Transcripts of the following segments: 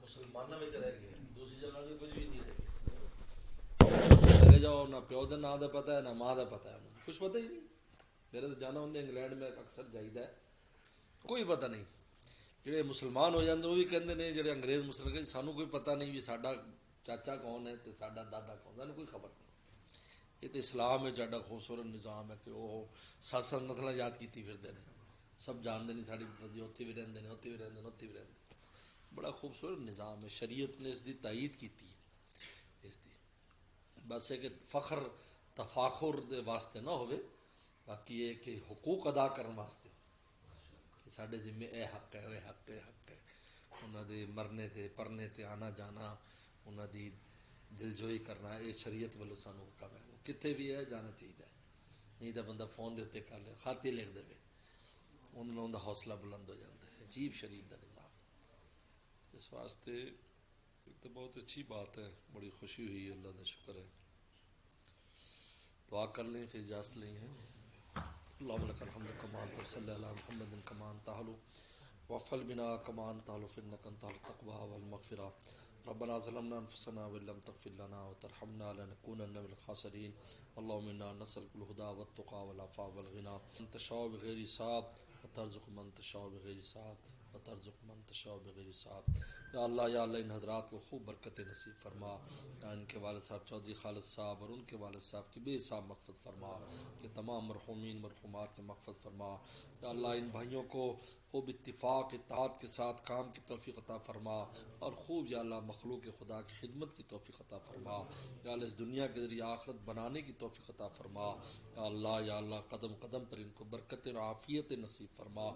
مسلمانوں میں رہ گئے، دوسری جگہ تو کچھ بھی نہیں رہ گیا. چلے جاؤ، نہ پیو دے نام دا پتہ ہے نہ ماں دا پتہ ہے، کچھ پتہ ہی نہیں. میرے تو جانا ہوں انگلینڈ میں اکثر جائیدا ہے، کوئی پتہ نہیں. جڑے مسلمان ہو جاندے وہ بھی کہندے نے جڑے انگریز مسلمان سانوں کوئی پتہ نہیں بھی ساڈا چاچا کون ہے تے ساڈا دادا کون، سانوں کوئی خبر نہیں. یہ تو اسلام ہے جاڈا خوبصورت نظام ہے کہ وہ سات سات نسلاں یاد کیتی پھردے نے، سب جانتے نہیں ساری اتنے بھی رہتے ہیں، اتنے بھی رہتے ہیں، اتنے بھی رہتے ہیں. بڑا خوبصورت نظام ہے، شریعت نے اس کی تائید کی ہے. اس دی بس ہے کہ فخر تفاخر دے واسطے نہ ہوئے، باقی یہ کہ حقوق ادا کرنے واسطے کہ سارے ذمے اے حق ہے، اے حق ہے، اے حق ہے. انہوں دے مرنے تے پرنے تے آنا جانا، انہوں دی دل جوئی کرنا، یہ شریعت والوں سانو حکم ہے. وہ کتنے بھی ہے جانا چاہیے، نہیں تو بندہ فون دے اتنے کر لے، خط ہی لکھ دے، انہوں دا حوصلہ بلند ہو جاتا ہے. عجیب شریعت دا نظام. اس واسطے تو بہت اچھی بات ہے، بڑی خوشی ہوئی، اللہ کا شکر ہے. دعا کر لیں پھر اجازت لیں ہیں. اللہم لک الحمد کما انت صلی علی محمد کما انت اہل وفل بنا کما انت اہل فانک انت اہل التقوی والمغفرہ. ربنا ظلمنا انفسنا وان لم تغفر لنا وترحمنا لنكونن من الخاسرین. اللهم انا نسألك الهدى والتقى والعفاف والغنى. من تشاء بغیر حساب وترزق من تشاء بغیر حساب وترزق من تشاء بغیر حساب. یا اللہ ان حضرات کو خوب برکت نصیب فرما. یا ان کے والد صاحب چودھری خالد صاحب اور ان کے والد صاحب کی بے حساب مغفرت فرما، کہ تمام مرحومین مرحومات کی مغفرت فرما. یا اللہ ان بھائیوں کو خوب اتفاق اتحاد کے ساتھ کام کی توفیق عطا فرما، اور خوب یا اللہ مخلوق خدا کی خدمت کی توفیق عطا فرما. یا اللہ اس دنیا کے ذریعے آخرت بنانے کی توفیق عطا فرما. یا اللہ قدم قدم پر ان کو برکت اور عافیت نصیب فرما.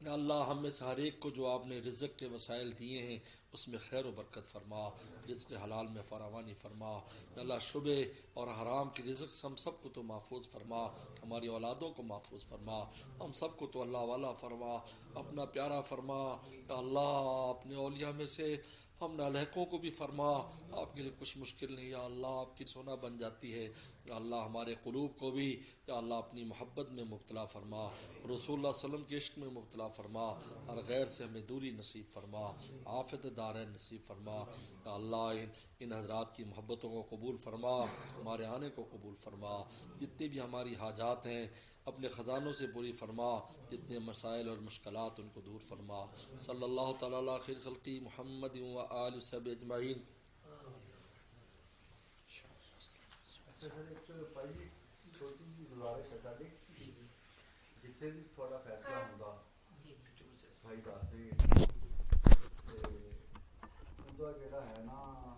یا اللہ ہم میں سے ہر ایک کو جو آپ نے رزق کے وسائل دیے ہیں اس میں خیر و برکت فرما، رزق حلال میں فراوانی فرما. یا اللہ شبہ اور حرام کی رزق سے ہم سب کو تو محفوظ فرما، ہماری اولادوں کو محفوظ فرما، ہم سب کو تو اللہ والا فرما، اپنا پیارا فرما. یا اللہ اپنے اولیاء میں سے ہم نالحقوں کو بھی فرما، آپ کے لیے کچھ مشکل نہیں. یا اللہ آپ کی سونا بن جاتی ہے. یا اللہ ہمارے قلوب کو بھی یا اللہ اپنی محبت میں مبتلا فرما، رسول اللہ صلی اللہ علیہ وسلم کے عشق میں مبتلا فرما، اور غیر سے ہمیں دوری نصیب فرما، آفت دارین نصیب فرما. یا اللہ ان حضرات کی محبتوں کو قبول فرما، ہمارے آنے کو قبول فرما. جتنی بھی ہماری حاجات ہیں اپنے خزانوں سے پوری فرما، جتنے مسائل اور مشکلات ان کو دور فرما. صلی اللہ تعالیٰ علی خیر خلقی محمد و آل صحبہ اجمعین. چھوٹی جی گزارش ہے ساری، جتنے بھی تھوڑا فیصلہ ہوگا بھائی دس دیں، ان کا جڑا ہے نا